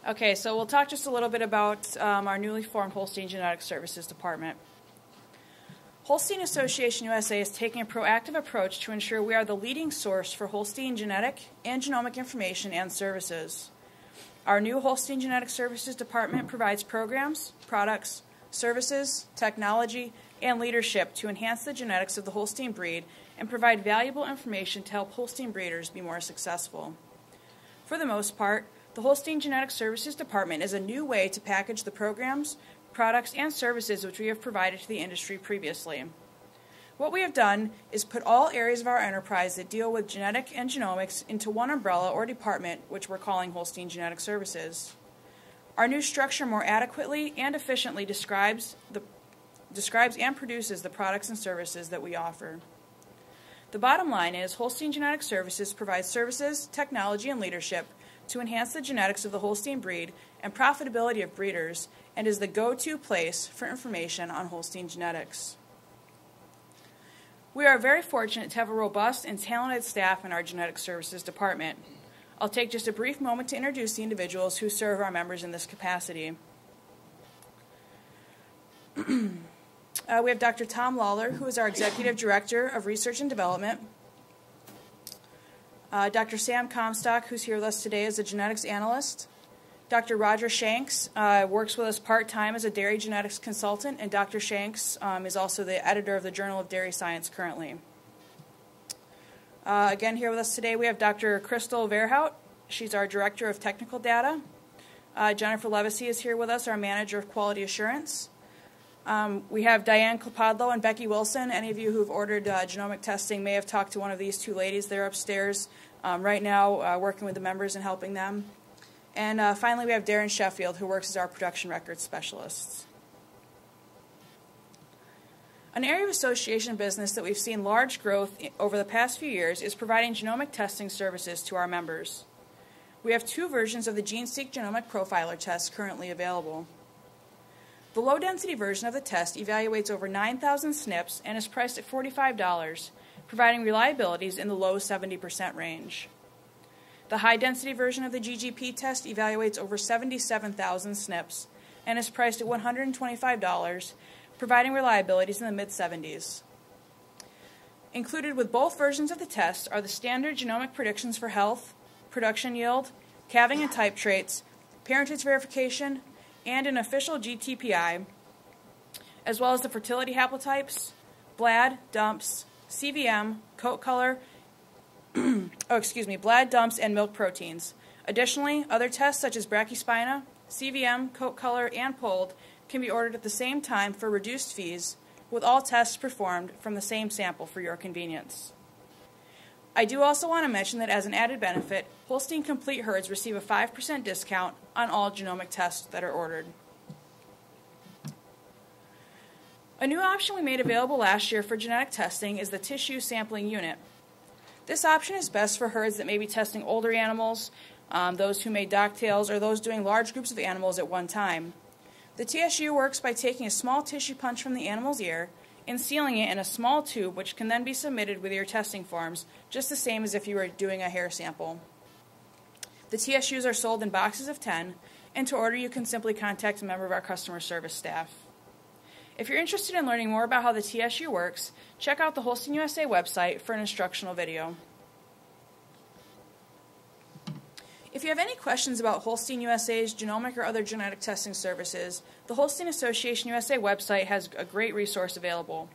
Okay, so we'll talk just a little bit about our newly formed Holstein Genetic Services Department. Holstein Association USA is taking a proactive approach to ensure we are the leading source for Holstein genetic and genomic information and services. Our new Holstein Genetic Services Department provides programs, products, services, technology, and leadership to enhance the genetics of the Holstein breed and provide valuable information to help Holstein breeders be more successful. For the most part, the Holstein Genetic Services Department is a new way to package the programs, products, and services which we have provided to the industry previously. What we have done is put all areas of our enterprise that deal with genetic and genomics into one umbrella or department, which we're calling Holstein Genetic Services. Our new structure more adequately and efficiently describes and produces the products and services that we offer. The bottom line is Holstein Genetic Services provides services, technology, and leadership to enhance the genetics of the Holstein breed and profitability of breeders, and is the go-to place for information on Holstein genetics. We are very fortunate to have a robust and talented staff in our Genetic Services Department. I'll take just a brief moment to introduce the individuals who serve our members in this capacity. We have Dr. Tom Lawler, who is our Executive Director of Research and Development. Dr. Sam Comstock, who's here with us today as a genetics analyst. Dr. Roger Shanks works with us part-time as a dairy genetics consultant, and Dr. Shanks is also the editor of the Journal of Dairy Science currently. Again, here with us today we have Dr. Crystal Verhout. She's our Director of Technical Data. Jennifer Levesey is here with us, our Manager of Quality Assurance. We have Diane Klopodlo and Becky Wilson. Any of you who've ordered genomic testing may have talked to one of these two ladies. They're upstairs right now working with the members and helping them. And finally, we have Darren Sheffield, who works as our production records specialist. An area of association business that we've seen large growth over the past few years is providing genomic testing services to our members. We have two versions of the GeneSeq Genomic Profiler test currently available. The low-density version of the test evaluates over 9,000 SNPs and is priced at $45, providing reliabilities in the low 70% range. The high-density version of the GGP test evaluates over 77,000 SNPs and is priced at $125, providing reliabilities in the mid-70s. Included with both versions of the test are the standard genomic predictions for health, production yield, calving and type traits, parentage verification, and an official GTPI, as well as the fertility haplotypes, BLAD, dumps, CVM, coat color, BLAD, dumps, and milk proteins. Additionally, other tests such as brachyspina, CVM, coat color, and POLD can be ordered at the same time for reduced fees, with all tests performed from the same sample for your convenience. I do also want to mention that as an added benefit, Holstein Complete Herds receive a 5% discount on all genomic tests that are ordered. A new option we made available last year for genetic testing is the tissue sampling unit. This option is best for herds that may be testing older animals, those who may docktails, or those doing large groups of animals at one time. The TSU works by taking a small tissue punch from the animal's ear and sealing it in a small tube, which can then be submitted with your testing forms, just the same as if you were doing a hair sample. The TSUs are sold in boxes of 10, and to order you can simply contact a member of our customer service staff. If you're interested in learning more about how the TSU works, check out the Holstein USA website for an instructional video. If you have any questions about Holstein USA's genomic or other genetic testing services, the Holstein Association USA website has a great resource available.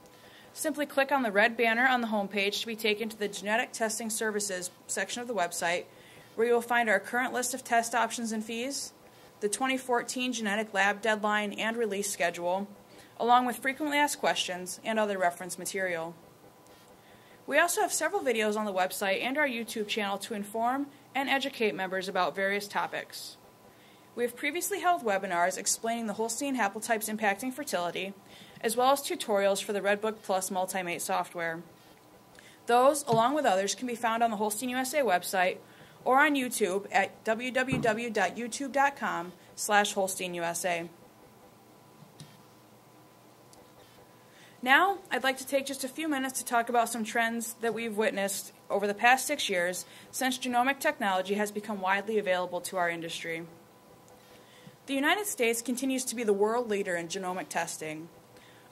Simply click on the red banner on the homepage to be taken to the Genetic Testing Services section of the website, where you will find our current list of test options and fees, the 2014 Genetic Lab Deadline and Release Schedule, along with frequently asked questions and other reference material. We also have several videos on the website and our YouTube channel to inform and educate members about various topics. We have previously held webinars explaining the Holstein haplotypes impacting fertility, as well as tutorials for the Redbook Plus Multimate software. Those, along with others, can be found on the Holstein USA website or on YouTube at www.youtube.com/HolsteinUSA. Now, I'd like to take just a few minutes to talk about some trends that we've witnessed over the past 6 years since genomic technology has become widely available to our industry. The United States continues to be the world leader in genomic testing.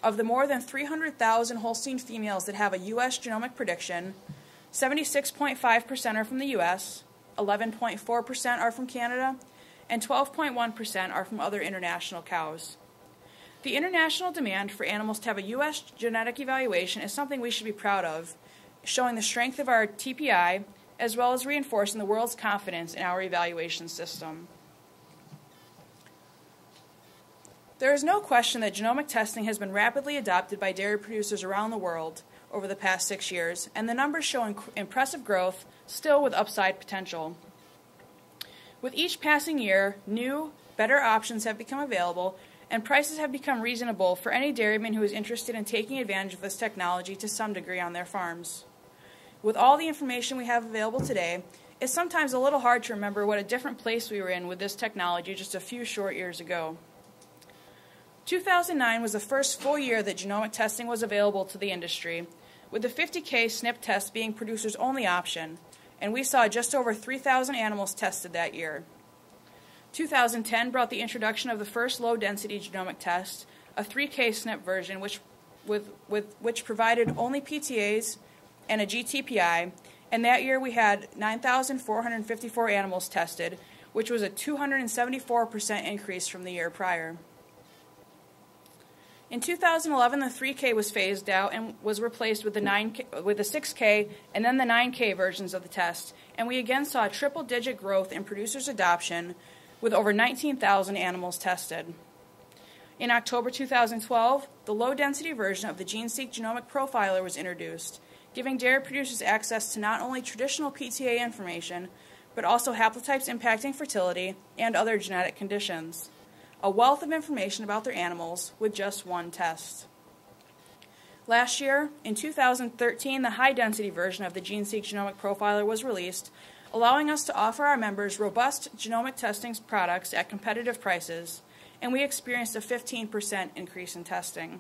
Of the more than 300,000 Holstein females that have a U.S. genomic prediction, 76.5% are from the U.S., 11.4% are from Canada, and 12.1% are from other international cows. The international demand for animals to have a U.S. genetic evaluation is something we should be proud of, showing the strength of our TPI, as well as reinforcing the world's confidence in our evaluation system. There is no question that genomic testing has been rapidly adopted by dairy producers around the world over the past 6 years, and the numbers show impressive growth, still with upside potential. With each passing year, new, better options have become available, and prices have become reasonable for any dairyman who is interested in taking advantage of this technology to some degree on their farms. With all the information we have available today, it's sometimes a little hard to remember what a different place we were in with this technology just a few short years ago. 2009 was the first full year that genomic testing was available to the industry, with the 50K SNP test being producer's only option, and we saw just over 3,000 animals tested that year. 2010 brought the introduction of the first low-density genomic test, a 3K SNP version which provided only PTAs and a GTPI, and that year we had 9,454 animals tested, which was a 274% increase from the year prior. In 2011, the 3K was phased out and was replaced with the 6K and then the 9K versions of the test, and we again saw triple-digit growth in producers' adoption with over 19,000 animals tested. In October 2012, the low-density version of the GeneSeq Genomic Profiler was introduced, giving dairy producers access to not only traditional PTA information, but also haplotypes impacting fertility and other genetic conditions. A wealth of information about their animals with just one test. Last year, in 2013, the high-density version of the GeneSeq Genomic Profiler was released, allowing us to offer our members robust genomic testing products at competitive prices, and we experienced a 15% increase in testing.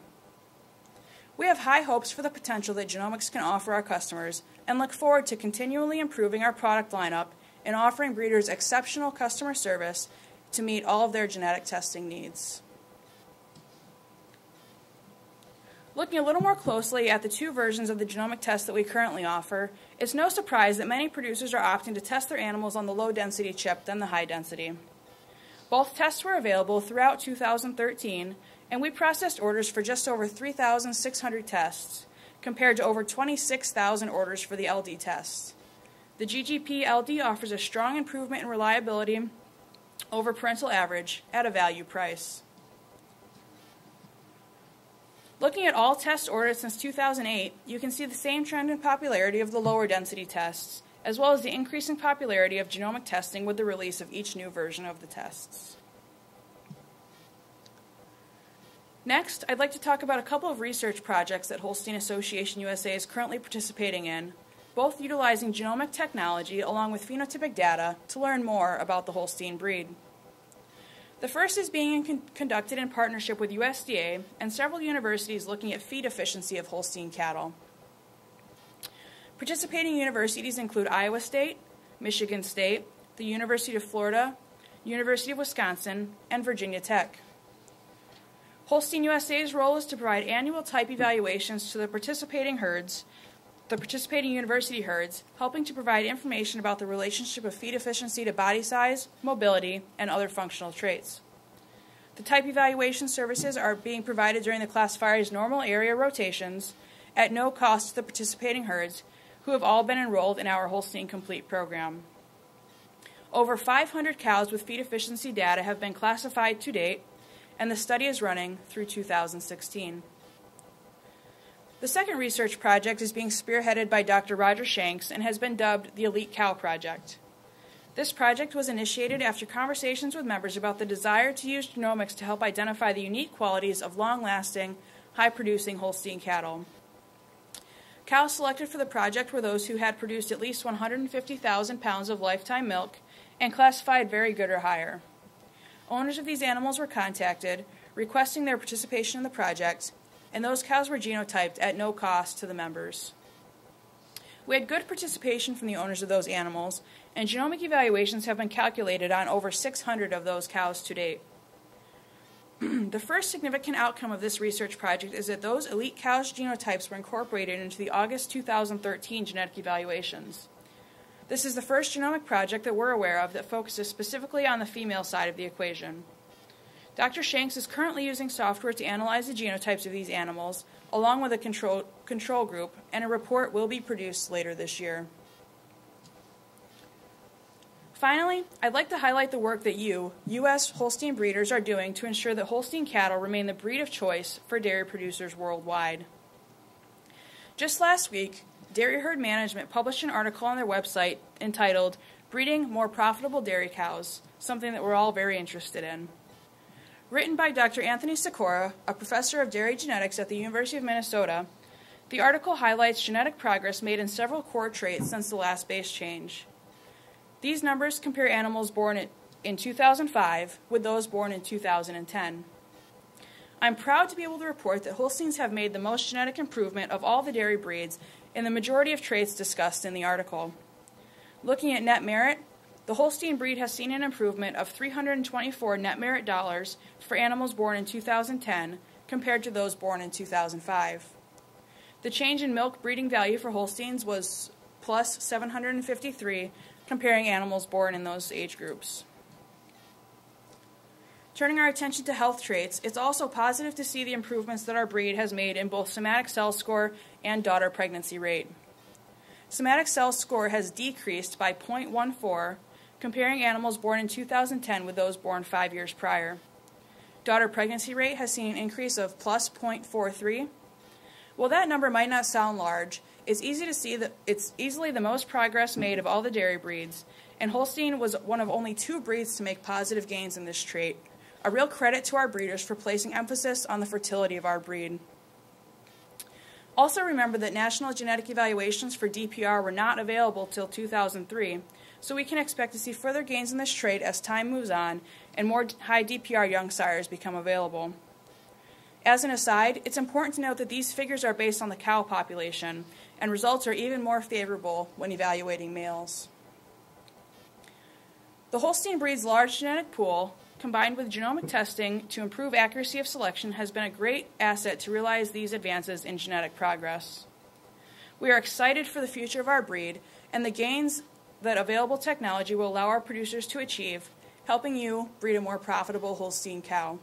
We have high hopes for the potential that genomics can offer our customers and look forward to continually improving our product lineup and offering breeders exceptional customer service to meet all of their genetic testing needs. Looking a little more closely at the two versions of the genomic test that we currently offer, it's no surprise that many producers are opting to test their animals on the low-density chip than the high-density. Both tests were available throughout 2013, and we processed orders for just over 3,600 tests, compared to over 26,000 orders for the LD test. The GGP LD offers a strong improvement in reliability over parental average at a value price. Looking at all tests ordered since 2008, you can see the same trend in popularity of the lower density tests, as well as the increasing popularity of genomic testing with the release of each new version of the tests. Next, I'd like to talk about a couple of research projects that Holstein Association USA is currently participating in, both utilizing genomic technology along with phenotypic data to learn more about the Holstein breed. The first is being conducted in partnership with USDA and several universities looking at feed efficiency of Holstein cattle. Participating universities include Iowa State, Michigan State, the University of Florida, University of Wisconsin, and Virginia Tech. Holstein USA's role is to provide annual type evaluations to the participating university herds, helping to provide information about the relationship of feed efficiency to body size, mobility, and other functional traits. The type evaluation services are being provided during the classifier's normal area rotations at no cost to the participating herds, who have all been enrolled in our Holstein Complete program. Over 500 cows with feed efficiency data have been classified to date, and the study is running through 2016. The second research project is being spearheaded by Dr. Roger Shanks and has been dubbed the Elite Cow Project. This project was initiated after conversations with members about the desire to use genomics to help identify the unique qualities of long-lasting, high-producing Holstein cattle. Cows selected for the project were those who had produced at least 150,000 pounds of lifetime milk and classified very good or higher. Owners of these animals were contacted, requesting their participation in the project, and those cows were genotyped at no cost to the members. We had good participation from the owners of those animals, and genomic evaluations have been calculated on over 600 of those cows to date. The first significant outcome of this research project is that those elite cows' genotypes were incorporated into the August 2013 genetic evaluations. This is the first genomic project that we're aware of that focuses specifically on the female side of the equation. Dr. Shanks is currently using software to analyze the genotypes of these animals, along with a control group, and a report will be produced later this year. Finally, I'd like to highlight the work that you, U.S. Holstein breeders, are doing to ensure that Holstein cattle remain the breed of choice for dairy producers worldwide. Just last week, Dairy Herd Management published an article on their website entitled Breeding More Profitable Dairy Cows, something that we're all very interested in. Written by Dr. Anthony Sikora, a professor of dairy genetics at the University of Minnesota, the article highlights genetic progress made in several core traits since the last base change. These numbers compare animals born in 2005 with those born in 2010. I'm proud to be able to report that Holsteins have made the most genetic improvement of all the dairy breeds in the majority of traits discussed in the article. Looking at net merit, the Holstein breed has seen an improvement of $324 net merit dollars for animals born in 2010 compared to those born in 2005. The change in milk breeding value for Holsteins was plus 753, comparing animals born in those age groups. Turning our attention to health traits, it's also positive to see the improvements that our breed has made in both somatic cell score and daughter pregnancy rate. Somatic cell score has decreased by 0.14, comparing animals born in 2010 with those born 5 years prior. Daughter pregnancy rate has seen an increase of plus 0.43. While that number might not sound large, it's easy to see that it's easily the most progress made of all the dairy breeds, and Holstein was one of only 2 breeds to make positive gains in this trait. A real credit to our breeders for placing emphasis on the fertility of our breed. Also remember that national genetic evaluations for DPR were not available till 2003, so we can expect to see further gains in this trait as time moves on and more high DPR young sires become available. As an aside, it's important to note that these figures are based on the cow population, and results are even more favorable when evaluating males. The Holstein breed's large genetic pool, combined with genomic testing to improve accuracy of selection, has been a great asset to realize these advances in genetic progress. We are excited for the future of our breed and the gains that available technology will allow our producers to achieve, helping you breed a more profitable Holstein cow.